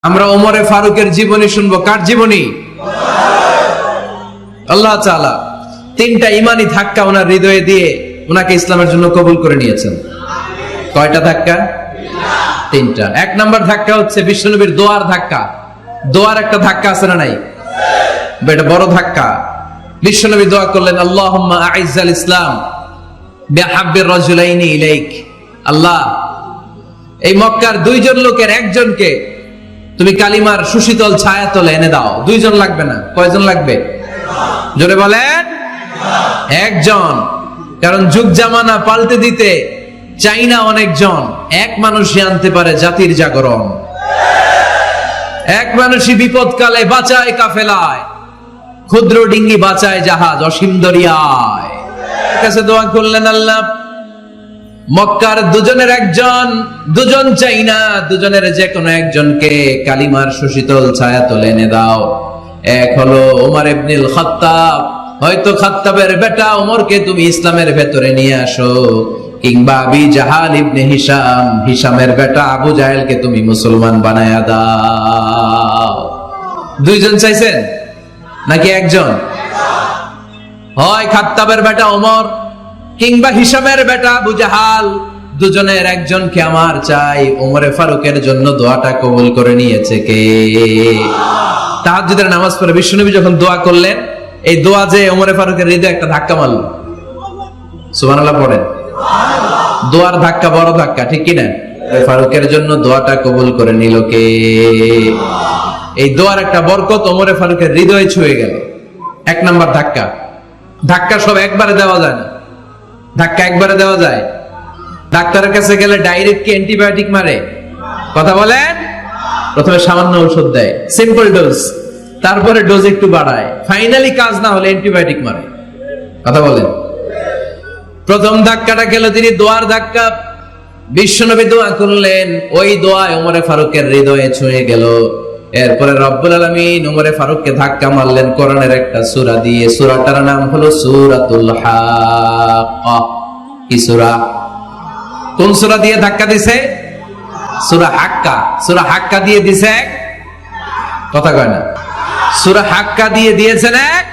আমরা ওমরে ফারুকের জীবনী শুনবো। কার জীবনী? আল্লাহ তাআলা তিনটা ইমানি ধাক্কা ওনার হৃদয়ে দিয়ে ওনাকে ইসলামের জন্য কবুল করে নিয়েছেন। কয়টা ধাক্কা? তিনটা। এক নাম্বার ধাক্কা হচ্ছে বিশ্বনবীর দোয়ার ধাক্কা। দোয়ার একটা ধাক্কা আছে না নাই? এটা বড় ধাক্কা। বিশ্বনবী দোয়া করলেন, আল্লাহুম্মা আইজ্জাল ইসলাম বিহাব্বির রাজুলাইনি ইলাইক। আল্লাহ, এই মক্কার দুইজন লোকের একজনকে তুমি কালিমার সুশীতল ছায়াতলে এনে দাও। দুইজন লাগবে না। কয়জন লাগবে? জোরে বলেন। একজন। কারণ যুগ জামানা পাল্টে দিতে চাই না অনেকজন। এক মানুষই আনতে পারে জাতির জাগরণ। এক মানুষই বিপদকালে বাঁচায় কাফেলায়, ক্ষুদ্র ডিঙ্গি বাঁচায় জাহাজ অসীম দরিয়ায়। কাছে দোয়া করলেন, আল্লাহ মক্কার দুজনের একজন, দুজন চাই না, দুজনের যে কোনো একজনকে কালিমার সুশীতল ছায়াতলে এনে দাও। এক হলো ওমর ইবনুল খাত্তাব। হয়তো খাত্তাবের বেটা ওমরকে তুমি ইসলামের ভেতরে নিয়ে আসো, কিংবা আবি জাহাল ইবনে হিশাম, হিশামের বেটা আবু জাহেলকে তুমি মুসলমান বানায়া দাও। দুইজন চাইছেন নাকি একজন? হয় খাত্তাবের বেটা ওমর কিংবা হিশামের বেটা আবু জাহাল, দুজনের একজনকে আমার চাই। ওমরে ফারুকের জন্য দোয়াটা কবুল করে নিয়েছে কে? তাহাজ্জুদের নামাজ পড়ে বিশ্বনবী যখন দোয়া করলেন, এই দোয়া যে ওমরে ফারুকের হৃদয়ে একটা ধাক্কা মারল। সুবহানাল্লাহ পড়েন। দোয়ার ধাক্কা বড় ধাক্কা, ঠিক কি না? ফারুকের জন্য দোয়াটা কবুল করে নিল কে? এই দোয়ার একটা বরকত ওমরে ফারুকের হৃদয়ে ছুঁয়ে গেল। এক নাম্বার ধাক্কা। ধাক্কা সব একবারে দেওয়া যায় না। ধাক্কা একবারে দেওয়া যায়? ডাক্তারের কাছে গেলে ডাইরেক্ট কি অ্যান্টিবায়োটিক মারে? কথা বলেন। প্রথমে সামান্য ঔষধ দেয়, সিম্পল ডোজ, তারপরে ডোজ একটু বাড়ায়, ফাইনালি কাজ না হলে অ্যান্টিবায়োটিক মারে। কথা বলেন। প্রথম ধাক্কাটা গেল তিনি দোয়ার ধাক্কা। বিশ্বনবী দোয়া করলেন, ওই দোয়ায় ওমরে ফারুকের হৃদয়ে ছুঁয়ে গেল। এরপরে রব্বুল আলামিন ওমরে ফারুককে ধাক্কা মারলেন কোরআনের একটা সূরা দিয়ে। সূরাটার নাম হলো সূরাতুল হাক্কা। কি সূরা? কোন সূরা দিয়ে ধাক্কা দিছে? সূরা হাক্কা। সূরা হাক্কা দিয়ে দিছে এক, কথা কয় না। সূরা হাক্কা দিয়ে দিয়েছেন এক।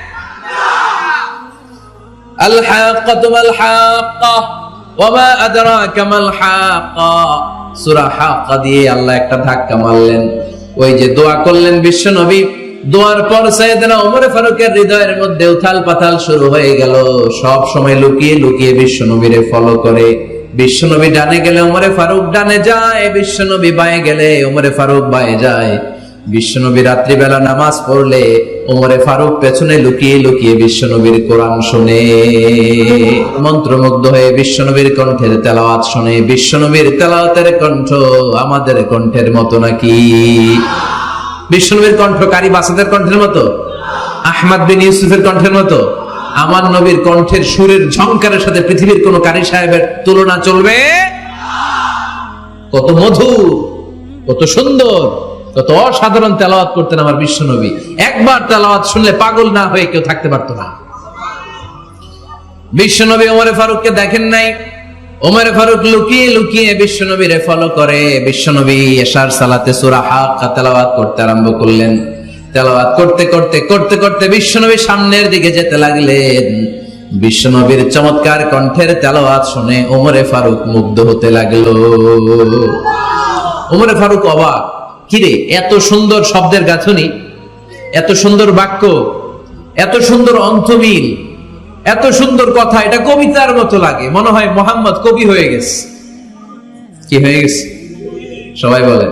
আল হাক্কাতু মাল হাক্কা ওয়া মা আদরাকা মাল হাক্কা। সূরা হাক্কা দিয়ে আল্লাহ একটা ধাক্কা মারলেন। ওই যে দোয়া করলেন বিশ্বনবী, দোয়ার পর সাইয়েদনা ওমরে ফারুকের হৃদয়ের মধ্যে উথাল পাতাল শুরু হয়ে গেল। সব সময় লুকিয়ে লুকিয়ে বিশ্বনবীরে ফলো করে। বিশ্বনবী ডানে গেলে ওমরে ফারুক ডানে যায়, বিশ্বনবী বাঁয়ে গেলে ওমরে ফারুক বাঁয়ে যায়। বিশ্বনবী রাত্রিবেলা নামাজ পড়লে ওমরে ফারুক পেছনে লুকিয়ে লুকিয়ে বিশ্বনবীর কোরআন শুনে। মন্ত্রমুগ্ধ হয়ে বিশ্বনবীর কণ্ঠের তেলাওয়াত শুনে। বিশ্বনবীর তেলাওয়াতের কণ্ঠ আমাদের কণ্ঠের মতো নাকি? বিশ্বনবীর কণ্ঠ কারি বাসাদের কণ্ঠের মতো? আহমদ বিন ইউসুফের কণ্ঠের মতো? আমার নবীর কণ্ঠের সুরের ঝংকারের সাথে পৃথিবীর কোন কারি সাহেবের তুলনা চলবে? কত মধুর, কত সুন্দর, কত অসাধারণ তেলাওয়াত করতেন আমার বিশ্বনবী। একবার তেলাওয়াত শুনলে পাগল না হয়ে কেউ থাকতে পারতো না। বিশ্বনবী ওমরে ফারুককে দেখেন নাই। ওমরে ফারুক লুকিয়ে লুকিয়ে বিশ্বনবীরে ফলো করে। বিশ্বনবী এশার সালাতে সূরা হাক্কা তেলাওয়াত করতে আরম্ভ করলেন। তেলাওয়াত করতে করতে করতে করতে বিশ্বনবী সামনের দিকে যেতে লাগলেন। বিশ্বনবীর চমৎকার কণ্ঠের তেলাওয়াত শুনে ওমরে ফারুক মুগ্ধ হতে লাগলো। ওমরে ফারুক অবাক, কিরে এত সুন্দর শব্দের গাঁথনি, এত সুন্দর বাক্য, এত সুন্দর অন্তমিল, এত সুন্দর কথা, এটা কবিতার মতো লাগে। মনে হয় মোহাম্মদ কবি হয়ে গেছে। কি হয়ে গেছে? সবাই বলেন।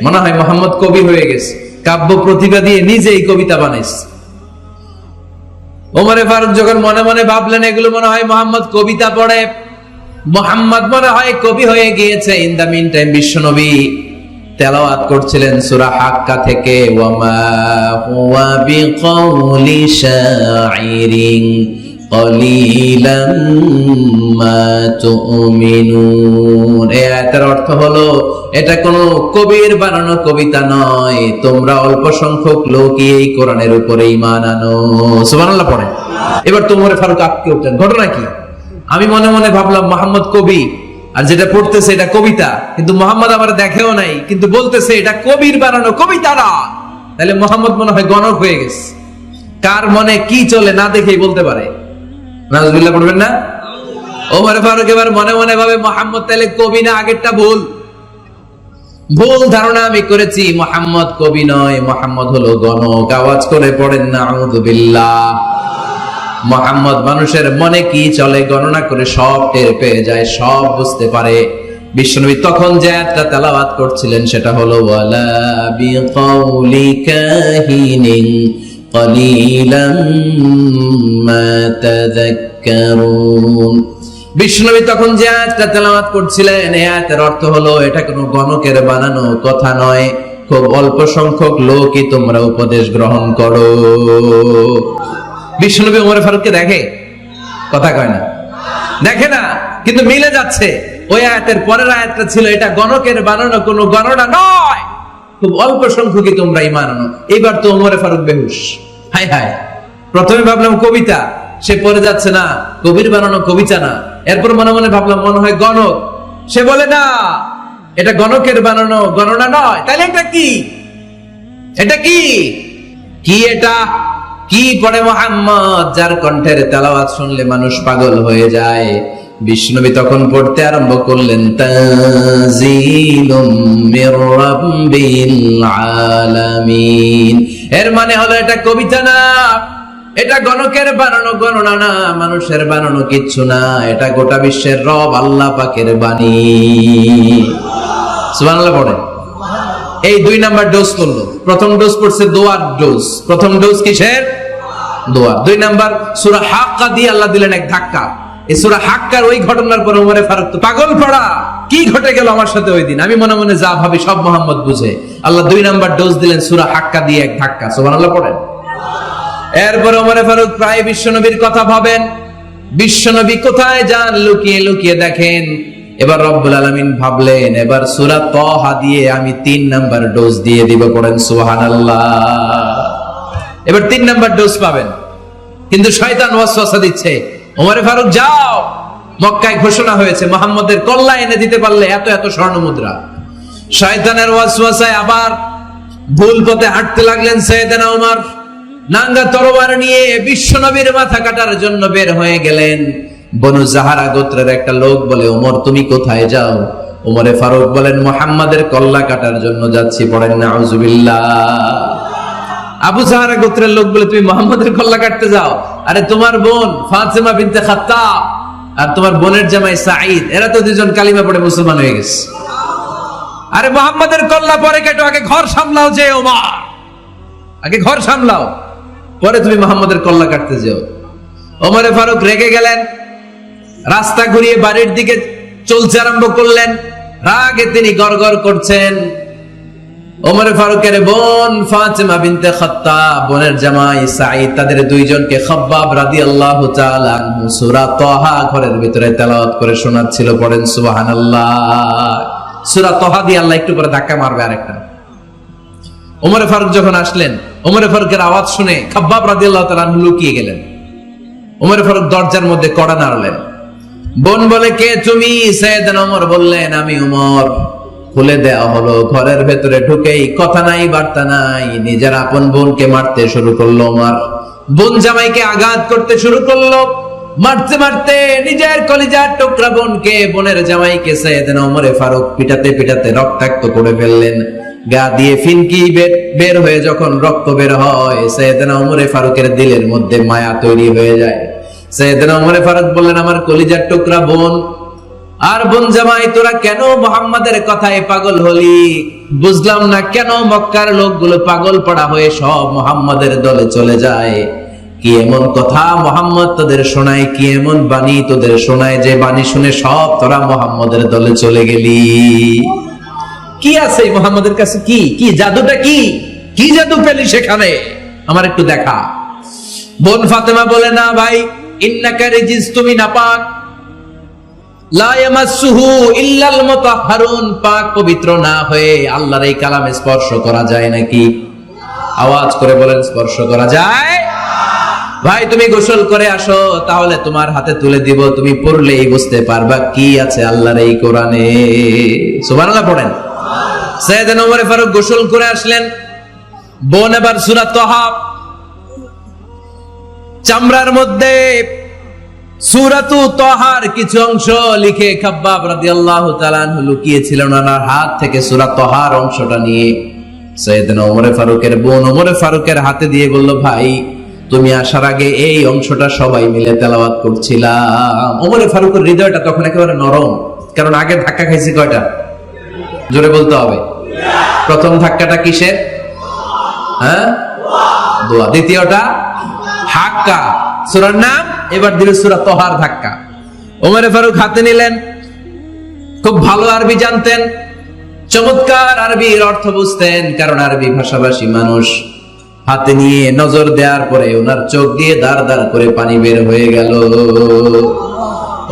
মনে হয় মোহাম্মদ কবি হয়ে গেছে, কাব্য প্রতিভা দিয়ে নিজেই কবিতা বানাইছে। ওমরে ফারুক যখন মনে মনে ভাবলেন এগুলো মনে হয় মোহাম্মদ কবিতা পড়ে, মোহাম্মদ মনে হয় কবি হয়ে গিয়েছে। ইন দা মিন টাইম বিশ্বনবী তেলাওয়াত করছিলেন সূরা হাক্কা থেকে, ওয়া মা হুয়া বিকাউলি শাইরিন ক্বালিলাম মা তুমিনুন। এই আয়াতের অর্থ হলো, এটা কোনো কবির বানানো কবিতা নয়, তোমরা অল্প সংখ্যক লোকই এই কোরআনের উপরে ঈমান আনো। সুবহানাল্লাহ পড়েন। এবার ওমরে ফারুক আটকে উঠলেন। ঘটনা কি? আমি মনে মনে ভাবলাম মুহাম্মদ কবি, আর যেটা পড়তেছে এটা কবিতা, কিন্তু মোহাম্মদ আবার দেখেও নাই, কিন্তু বলতেছে এটা কবির বানানো, কবিতা না। তাহলে মোহাম্মদ মনে হয় গণক হয়ে গেছে। কার মনে কি চলে না দেখেই বলতে পারে। নাউজুবিল্লাহ পড়বেন না? ওমর ফারুক এবার মনে মনে ভাবে মোহাম্মদ তাহলে কবি না, আগেরটা ভুল ধারণা আমি করেছি, মোহাম্মদ কবি নয়, মোহাম্মদ হলো গণক। আওয়াজ করে পড়েন নাউযুবিল্লাহ। মোহাম্মদ মানুষের মনে কি চলে গণনা করে সব টের পেয়ে যায়, সব বুঝতে পারে। বিশ্বনবী তখন যে আয়াতটা তেলাওয়াত করছিলেন সেটা হলো ওয়ালা বিকাউলি কাহিনিন কলিলাম মা তাযাক্কারুন। বিশ্বনবী তখন যে আয়াতটা তেলাওয়াত করছিলেন এই আয়াতের অর্থ হলো এটা কোনো গণকের বানানো কথা নয়, খুব অল্প সংখ্যক লোকই তোমরা উপদেশ গ্রহণ করো। বিশ্বনবী ওমর ফারুককে দেখে? কথা কয় না, দেখে না, কিন্তু মিলে যাচ্ছে। ওই আয়াতের পরের আয়াতটা ছিল এটা গণকের বানানো, কোনো গণনা নয়, খুব অল্প সংখ্যকই তোমরা ঈমান আনো। এবার তো ওমর ফারুক বেহুশ। হায় হায়, প্রথমে ভাবলাম কবিতা, সে পড়ে যাচ্ছে না কবির বানানো কবিতা না। এরপর মনে মনে ভাবলাম মনে হয় গণক, সে বলে না এটা গণকের বানানো, গণনা নয়। তাহলে এটা কি? এটা কি? কি এটা? কি পড়ে মুহাম্মদ, যার কণ্ঠের তেলাওয়াত শুনলে মানুষ পাগল হয়ে যায়। বিশ্বনবী তখন পড়তে আরম্ভ করলেন তানজিলুম মির রাব্বিল আলামিন। এর মানে হলো এটা কবিতা না, এটা গণকের বানানো, গণনা না, মানুষের বানানো কিচ্ছু না, এটা গোটা বিশ্বের রব আল্লাহ পাকের বাণী। সুবহানাল্লাহ পড়ে। এই 2 নাম্বার ডোজ করলো। প্রথম ডোজ পড়ছে দোয়ার ডোজ। প্রথম ডোজ কিসের? দোয়া। 2 নাম্বার সূরা হাক্কা দিয়ে আল্লাহ দিলেন এক ধাক্কা। এই সূরা হাক্কার ওই ঘটনার পর ওমর ফারুক তো পাগল পড়া, কি ঘটে গেল আমার সাথে ওই দিন, আমি মনে মনে যা ভাবি সব মোহাম্মদ বুঝে। আল্লাহ 2 নাম্বার ডোজ দিলেন সূরা হাক্কা দিয়ে এক ধাক্কা। সুবহানাল্লাহ পড়েন। এরপর ওমর ফারুক প্রায় বিশ্বনবীর কথা ভাবেন, বিশ্বনবী কোথায় যান লুকিয়ে লুকিয়ে দেখেন। এবার রব্বুল আলামিন ভাবলেন এবার সূরা তাহা দিয়ে আমি 3 নাম্বার ডোজ দিয়ে দিব। পড়েন সুবহানাল্লাহ। এবার 3 নাম্বার ডোজ পাবেন, কিন্তু শয়তান ওয়াসওয়াসা দিচ্ছে, ওমর ফারুক যাও, মক্কায় ঘোষণা হয়েছে মুহাম্মদের কল্লা এনে দিতে পারলে এত এত স্বর্ণ মুদ্রা। শয়তানের ওয়াসওয়াসায় আবার ভুল পথে হাঁটতে লাগলেন সাইয়েদনা ওমর। নাঙ্গা তরবার নিয়ে বিশ্বনবীর মাথা কাটার জন্য বের হয়ে গেলেন। বনু জাহারা গোত্রের একটা লোক বলে ওমর তুমি কোথায় যাও? ওমরে ফারুক বলেন মুহাম্মাদের কল্লা কাটার জন্য যাচ্ছি। পড়েন নাউজুবিল্লাহ। আবু জাহারা গোত্রের লোক বলে তুমি মুহাম্মাদের কল্লা কাটতে যাও? আরে তোমার বোন ফাতেমা বিনতে খাত্তাব আর তোমার বোনের জামাই সাঈদ, এরা তো দুজন কালিমা পড়ে মুসলমান হয়ে গেছে। আরে মুহাম্মাদের কল্লা পরে কাটো, আগে ঘর সামলাও। যে ওমর, আগে ঘর সামলাও, পরে তুমি মুহাম্মাদের কল্লা কাটতে যাও। ওমরে ফারুক রেগে গেলেন, রাস্তা ঘুরিয়ে বাড়ির দিকে চলতে আরম্ভ করলেন। রাগে তিনি গড়গড় করছেন। ওমরে ফারুকের বোন ফাতেমা বিনতে খাত্তাব, বোনের জামাই সাঈদ, তাদের দুইজনকে খাব্বাব রাদিয়াল্লাহু তাআলা আনহু সূরা তাহা ঘরের ভিতরে তেলাওয়াত করে শোনাচ্ছিল। পড়েন সুবহানাল্লাহ। সূরা তাহা দিয়ে আল্লাহ একটু পরে ধাক্কা মারবে আরেকটা। ওমরে ফারুক যখন আসলেন, ওমরে ফারুকের আওয়াজ শুনে খাব্বাব রাদিয়াল্লাহু তাআলা আনহু লুকিয়ে গেলেন। ওমরে ফারুক দরজার মধ্যে কড়া নাড়লেন। বোন বলে কে তুমি? সাইয়েদনা ওমর বললেন আমি ওমর। খুলে দেওয়া হলো। ঘরের ভেতরে ঢুকেই কথা নাই বার্তা নাই, নিজের আপন বোনকে মারতে শুরু করলো ওমর। বোন জামাইকে আঘাত করতে শুরু করলো। মারতে মারতে নিজের কলিজার টুকরা বোনকে, বোনের জামাইকে সাইয়েদনা ওমরে ফারুক পিটাতে পিটাতে রক্তাক্ত করে ফেললেন। গা দিয়ে ফিনকি বের হয়ে যখন রক্ত বের হয়, সাইয়েদনা ওমরে ফারুকের দিলের মধ্যে মায়া তৈরি হয়ে যায়। সাইয়েদনা ওমরে ফারুক বললেন আমার কলিজার টুকরা বোন আর বোন জামাই, তোরা কেন মুহাম্মাদের কথায় পাগল হলি? বুঝলাম না কেন মক্কার লোকগুলো পাগল পড়া হয়ে সব মুহাম্মাদের দলে চলে যায়। কি এমন কথা মুহাম্মদ তোদের শোনায়, কি এমন বাণী তোদের শোনায় যে বাণী শুনে সব তোরা মুহাম্মাদের দলে চলে গেলি? কি আছে মুহাম্মাদের কাছে? কি কি জাদুটা? কি কি জাদু পেলি সেখানে? আমার একটু দেখা। বোন ফাতেমা বলে না ভাই, ইন্নাকা রিজিস, তুমি নাপাক। লা ইয়ামাসসুহু ইল্লাল মুতাহহারুন, পাক পবিত্র না হয়ে আল্লাহর এই কালামে স্পর্শ করা যায় নাকি? আওয়াজ করে বলেন স্পর্শ করা যায়? ভাই তুমি গোসল করে আসো, তাহলে তোমার হাতে তুলে দিব, তুমি পড়লেই বুঝতে পারবা কি আছে আল্লাহর এই কোরআনে। সুবহানাল্লাহ পড়েন। সাইয়েদনা ওমর ফারুক গোসল করে আসলেন, বোন এবার সূরা তাহা চামড়ার মধ্যে সূরাতু তাহার কিছু অংশ লিখে খাব্বাব রাদিয়াল্লাহু তাআলা আনহু লুকিয়েছিলেন ওনার হাত থেকে সূরা তাহার অংশটা নিয়ে সাইয়েদনা ওমর ফারুকের বোন ওমর ফারুকের হাতে দিয়ে বলল, ভাই তুমি আসার আগে এই অংশটা সবাই মিলে তেলাওয়াত করছিলাম। ওমর ফারুকের হৃদয়টা তখন একেবারে নরম, কারণ আগে ধাক্কা খাইছি কয়টা, জোরে বলতে হবে। প্রথম ধাক্কাটা কিসের? হ্যাঁ, দোয়া। দ্বিতীয়টা হাক্কা, সূরার নাম। এবার দিল সূরা তাহার ধাক্কা। ওমর ফারুক হাতে নিলেন, খুব ভালো আরবি জানতেন, চমৎকার আরবির অর্থ বুঝতেন, কারণ আরবি ভাষাভাষী মানুষ। হাতে নিয়ে নজর দেওয়ার পরে ওনার চোখ দিয়ে দাঁড় দাঁড় করে পানি বের হয়ে গেল।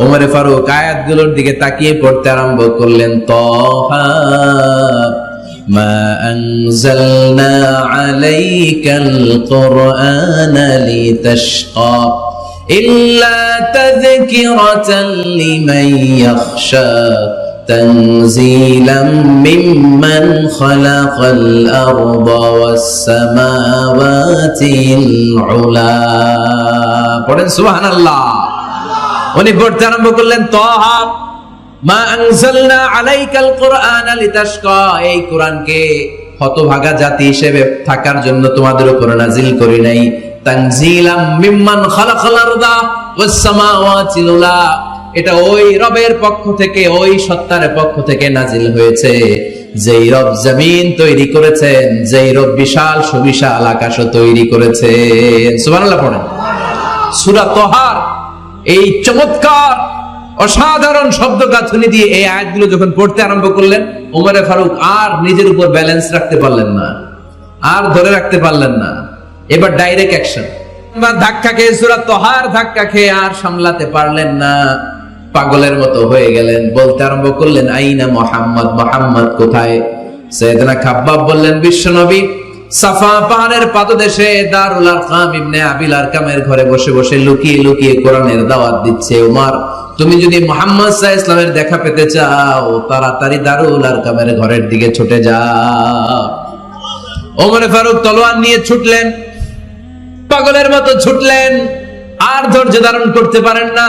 ওমর ফারুক আয়াতগুলোর দিকে তাকিয়ে পড়তে আরম্ভ করলেন, তাহা মা আনজালনা আলাইকাল কুরআনা লিতাশকা ইল্লা তাযকিরাতাল লিমান ইয়াখশা تنزيلا ممن خلق الأرض والسماوات العلا পড়েন সুবহানাল্লাহ। উনি পড়তে আরম্ভ করলেন, তাহা মা আনজালনা আলাইকাল কুরআনা লিতাশকা, এই কোরআনকে হতভাগা জাতি হিসেবে থাকার জন্য তোমাদের উপর নাজিল করি নাই। তানজিলাম মিম্মান খালাকাল আরদা ওয়াস সামাওয়াতিল উলা, এটা ওই রবের পক্ষ থেকে, ওই সত্তার পক্ষ থেকে নাজিল হয়েছে, যেই রব জমিন তৈরি করেছেন, যেই রব বিশাল সুবিশাল আকাশও তৈরি করেছেন। সুবহানাল্লাহ পড়েন। সূরা তাহার এই চমৎকার অসাধারণ শব্দ গাঁথনি দিয়ে এই আয়াতগুলো যখন পড়তে আরম্ভ করলেন, ওমর ফারুক আর নিজের উপর ব্যালেন্স রাখতে পারলেন না, আর ধরে রাখতে পারলেন না। এবার ডাইরেক্ট অ্যাকশন। ধাক্কা খেয়ে সূরা তাহার ধাক্কা খেয়ে আর সামলাতে পারলেন না, পাগলের মতো হয়ে গেলেন, বলতে আরম্ভ করলেন, আইনা মুহাম্মদ, মুহাম্মদ কোথায়? সাইয়েদনা খাব্বাব বললেন, বিশ্বনবী সাফা পাহাড়ের পাদদেশে দারুল আরকাম ইবনে আবিল আরকামের ঘরে বসে বসে লুকিয়ে লুকিয়ে কোরআনের দাওয়াত দিচ্ছে। ওমর, তুমি যদি মুহাম্মদ সাল্লাল্লাহু আলাইহি ওয়াসাল্লামের দেখা পেতে চাও, তাড়াতাড়ি দারুল আরকামের ঘরের দিকে ছুটে যাও। ওমর ফারুক তলোয়ার নিয়ে ছুটলেন, পাগলের মতো ছুটলেন, আর ধৈর্য ধারণ করতে পারেন না।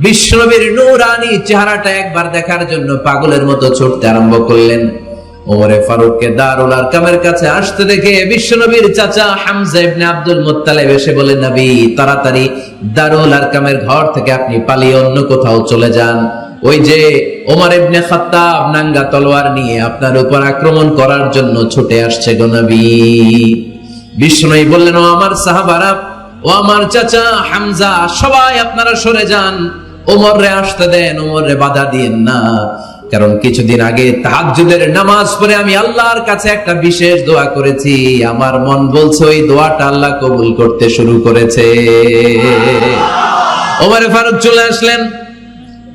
বিশ্বনবীর নূরানী চেহারাটা একবার দেখার জন্য পাগলের মতো ছুটতে আরম্ভ করলেন। ওমর ফারুককে দারুল আরকামের কাছে আসতে দেখে বিশ্বনবীর চাচা হামজা ইবনে আব্দুল মুত্তালিব এসে বলেন, নবী তাড়াতাড়ি দারুল আরকামের ঘর থেকে আপনি পালিয়ে অন্য কোথাও চলে যান, ওই যে ওমর ইবনে খাত্তাব নাঙ্গা তলোয়ার নিয়ে আপনার উপর আক্রমণ করার জন্য ছুটে আসছে গো নবী। বিশ্বনবী বললেন, ও আমার সাহাবারা, ও আমার চাচা হামজা, সবাই আপনারা সরে যান, ওমরে আসতে দেন, ওমরে বাধা দিয়েন না, কারণ কিছুদিন আগে তাহাজ্জুদের নামাজ পড়ে আমি আল্লাহর কাছে একটা বিশেষ দোয়া করেছি, আমার মন বলছে ওই দোয়াটা আল্লাহ কবুল করতে শুরু করেছে। ওমর ফারুক চলে আসলেন,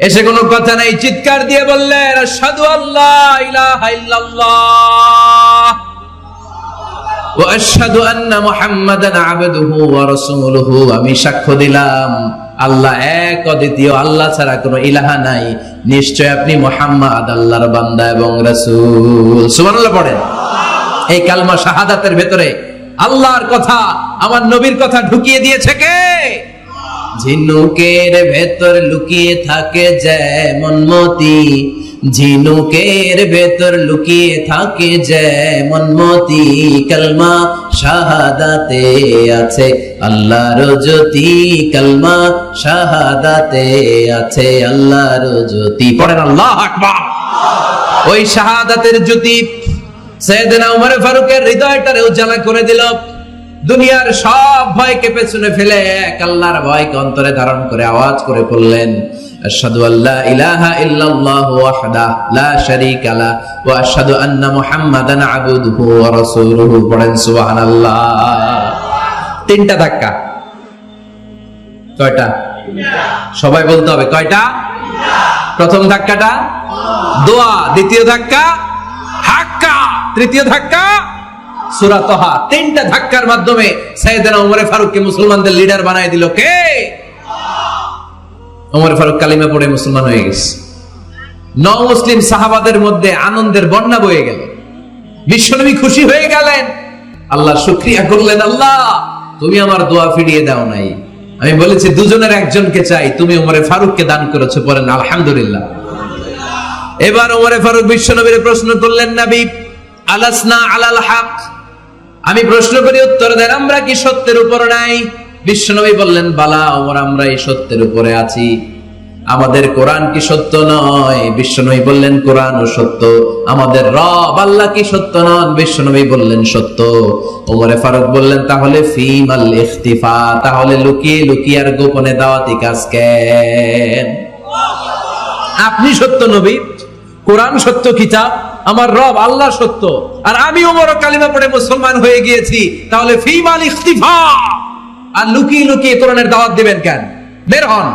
এসে কোনো কথা নাই, চিৎকার দিয়ে বললেন, আশহাদু আল্লা ইলাহা ইল্লাল্লাহ ওয়া আশহাদু আন্না মুহাম্মাদান আবদুহু ওয়া রাসূলুহু, আমি সাক্ষ্য দিলাম আল্লাহ এক, অদ্বিতীয়, আল্লাহ ছাড়া কোনো ইলাহা নাই, নিশ্চয় আপনি মুহাম্মদ আল্লাহর বান্দা এবং রাসূল। সুবহানাল্লাহ পড়েন। এই কালমা শাহাদাতের ভেতরে আল্লাহর কথা, আমার নবীর কথা ঢুকিয়ে দিয়েছে কে? ঝিনুকের ভেতর লুকিয়ে থাকে যেমন মতি, ঝিনুকের ভেতর লুকিয়ে থাকে যেমন মতি, কালমা শাহাদাতে আছে আল্লাহর জ্যোতি, কালমা শাহাদাতে আছে আল্লাহর জ্যোতি। পড়েন আল্লাহু আকবার। ওই শাহাদাতের জ্যোতি সাইয়েদনা ওমর ফারুকের হৃদয়টারে উজালা করে দিল। দুনিয়ার সব ভয়কে পেছনে ফেলে এক আল্লাহর ভয়কে অন্তরে ধারণ করে আওয়াজ করে বললেন, আশহাদু আল্লা ইলাহা ইল্লাল্লাহু ওয়াহদাহু লা শারীকা লা ওয়া আশহাদু আন্না মুহাম্মাদান আবদুহু ওয়া রাসূলুহু। পড়েন সুবহানাল্লাহ। তিনটা ধাক্কা। কয়টা? সবাই বলতে হবে কয়টা? প্রথম ধাক্কাটা দোয়া, দ্বিতীয় ধাক্কা হাক্কা, তৃতীয় ধাক্কা সূরা তাহা। 3টা ধাক্কার মাধ্যমে সাইয়েদনা ওমর ফারুককে মুসলমানদের লিডার বানায় দিল কে? ওমর ফারুক কালিমা পড়ে মুসলমান হয়ে গেছে। মুসলিম সাহাবাদের মধ্যে আনন্দের বন্যা বয়ে গেল। বিশ্বনবী খুশি হয়ে গেলেন, আল্লাহর শুকরিয়া করলেন, আল্লাহ তুমি আমার দোয়া ফিরিয়ে দাও নাই। আমি বলেছি দুজনের একজনকে চাই, তুমি ওমরে ফারুককে দান করেছো, পড়েন আলহামদুলিল্লাহ। এবার ওমরে ফারুক বিশ্বনবীর প্রশ্ন করলেন, নবী আলাসনা আলাল হক, আমি প্রশ্ন করি উত্তর দেন, আমরা কি সত্যের উপর নাই? বিশ্বনবী বললেন, বালা ওমর, আমরা এই সত্যের উপরে আছি। আমাদের কোরআন কি সত্য নয়? বিশ্বনবী বললেন, কোরআনও সত্য। আমাদের রব আল্লাহ কি সত্য নন? বিশ্বনবী বললেন, সত্য। ওমরে ফারুক বললেন, তাহলে ফিমাল ইখতিফা, তাহলে লুকিয়ে লুকিয়ে আর গোপনে দাওয়াতি কাজ কেন? আপনি সত্য নবী, কোরআন সত্য কিতাব, আমার রব আল্লাহ সত্য, আর আমি ওমর কালিমা পড়ে মুসলমান হয়ে গিয়েছি, তাহলে ফিমাল ইখতিফা, আর লুকিয়ে লুকিয়ে কোরআনের দাওয়াত দিবেন কেন? বের হন,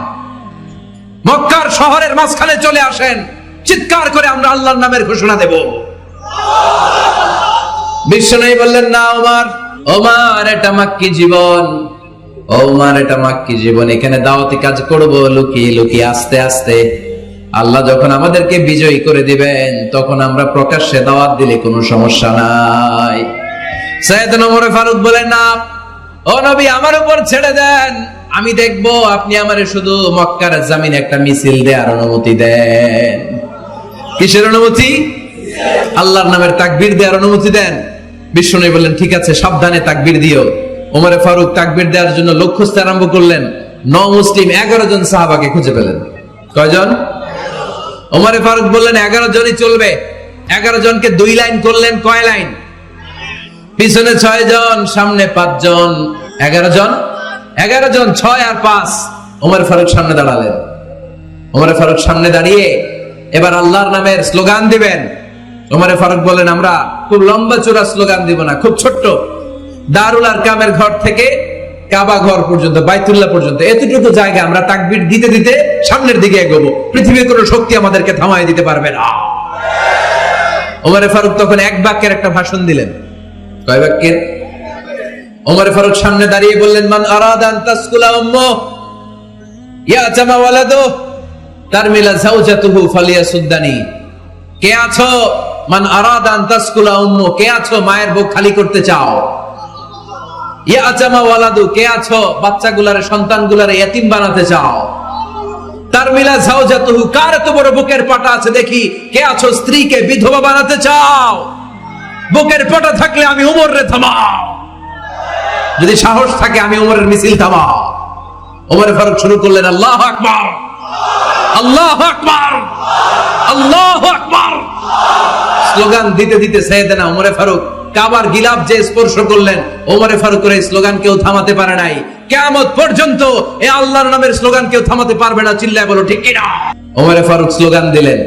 মক্কার শহরের মাঝখানে চলে আসেন, চিৎকার করে আমরা আল্লাহর নামের ঘোষণা দেব। বিশ্বনবী বললেন, না ওমর, ওমর এটা মাক্কি জীবন, ওমর এটা মাক্কি জীবন, এখানে দাওয়াতি কাজ করব লুকিয়ে লুকিয়ে, আস্তে আস্তে। আল্লাহ যখন আমাদেরকে বিজয়ী করে দিবেন, তখন আমরা প্রকাশ্যে দাওয়াত দিলে কোনো সমস্যা নাই। সাইয়েদনা ওমর ফারুক বলেন, না ও নবী, আমার উপর ছেড়ে দেন, আমি দেখব আপনি আমারে শুধু মক্কার জমিনে একটা মিছিল দেওয়ার অনুমতি দেন। কিসের অনুমতি? আল্লাহর নামের তাকবীর দেওয়ার অনুমতি দেন। বিশ্বনবী বললেন, ঠিক আছে, সাবধানে তাকবীর দিও। ওমর ফারুক তাকবীর দেওয়ার জন্য লক্ষ্য খুঁজতে আরম্ভ করলেন। মুসলিম 11 জন সাহাবাকে খুঁজে পেলেন। কয়জন? ওমর ফারুক বললেন, 11 জনই চলবে। 11 জনকে 2 লাইন করলেন। কয় লাইন? পিছনে 6 জন, সামনে 5 জন। 11 জন, 6 আর 5। ওমর ফারুক সামনে দাঁড়ালেন। ওমর ফারুক সামনে দাঁড়িয়ে এবার আল্লাহর নামের স্লোগান দিবেন। ওমর ফারুক বলেন, আমরা খুব লম্বা চূড়া স্লোগান দিব না, খুব ছোট্ট, দারুল আরকামের ঘর থেকে কাবা ঘর পর্যন্ত, বাইতুল্লাহ পর্যন্ত, এতটুকু জায়গা আমরা তাকবীর দিতে দিতে সামনের দিকে এগোবো। পৃথিবীর কোনো শক্তি আমাদেরকে থামায় দিতে পারবে না। ওমর ফারুক তখন এক বাক্যের একটা ভাষণ দিলেন। কয় বাক্যের? ওমর ফারুক সামনে দাঁড়িয়ে বললেন, মান আরাদা আন তাসকুলা উম্মু ইয়াতামা ওয়ালাদু তারমিলা যাওজাতুহু ফালিয়াসুদ্দানি। কে আছো? মান আরাদা আন তাসকুলা উম্মু, কে আছো মায়ের বুক খালি করতে চাও? ইয়াতামা ওয়ালাদু, কে আছো বাচ্চাগুলারে, সন্তানগুলারে ইতিম বানাতে চাও? তারমিলা যাওজাতুহু, কার এত বড় বুকের পাটা আছে দেখি, কে আছো স্ত্রীকে বিধবা বানাতে চাও? বুকের পাটা থাকলে আমি ওমরে থামাও, যদি সাহস থাকে আমি ওমরের মিছিল থামাও। ওমর ফারুক শুরু করলেন, আল্লাহু আকবার, আল্লাহু আকবার, আল্লাহু আকবার। স্লোগান দিতে দিতে সাইয়েদনা ওমর ফারুক কাবার গিলাফ যে স্পর্শ করলেন, ওমর ফারুকের এই স্লোগান কেউ থামাতে পারে নাই। কিয়ামত পর্যন্ত এই আল্লাহর নামের স্লোগান কেউ থামাতে পারবে না। চিল্লায় বলো ঠিক কিনা? ওমর ফারুক স্লোগান দিলেন।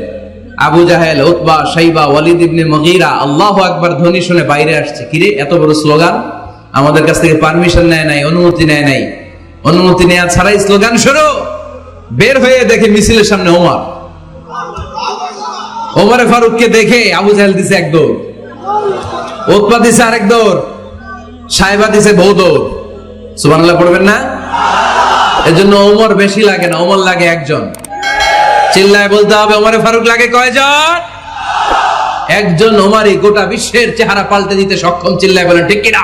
আবু জাহেল, উতবা, শাইবা, ওয়ালিদ ইবনে মুগীরা আল্লাহু আকবার ধ্বনি শুনে বাইরে আসছে। কিরে, এত বড় স্লোগান, আমাদের কাছ থেকে পারমিশন নেয় নাই, অনুমতি নেয় নাই। অনুমতি নেওয়া ছাড়াই স্লোগান শুরু। বের হয়ে দেখে মিছিলের সামনে ওমর। ওমর ফারুককে দেখে আবু জাহেল দিছে এক দৌড়, উতবা দিছে আরেক দৌড়, শাইবা দিছে বহু দৌড়। সুবহানাল্লাহ পড়বেন না? এজন্য ওমর বেশি লাগে না, ওমর লাগে একজন। চিল্লায় বলতে হবে, ওমর ফারুক লাগে কয়জন? একজন। ওমরই গোটা বিশ্বের চেহারা পাল্টে দিতে সক্ষম। চিল্লায় বলেন ঠিক কিনা?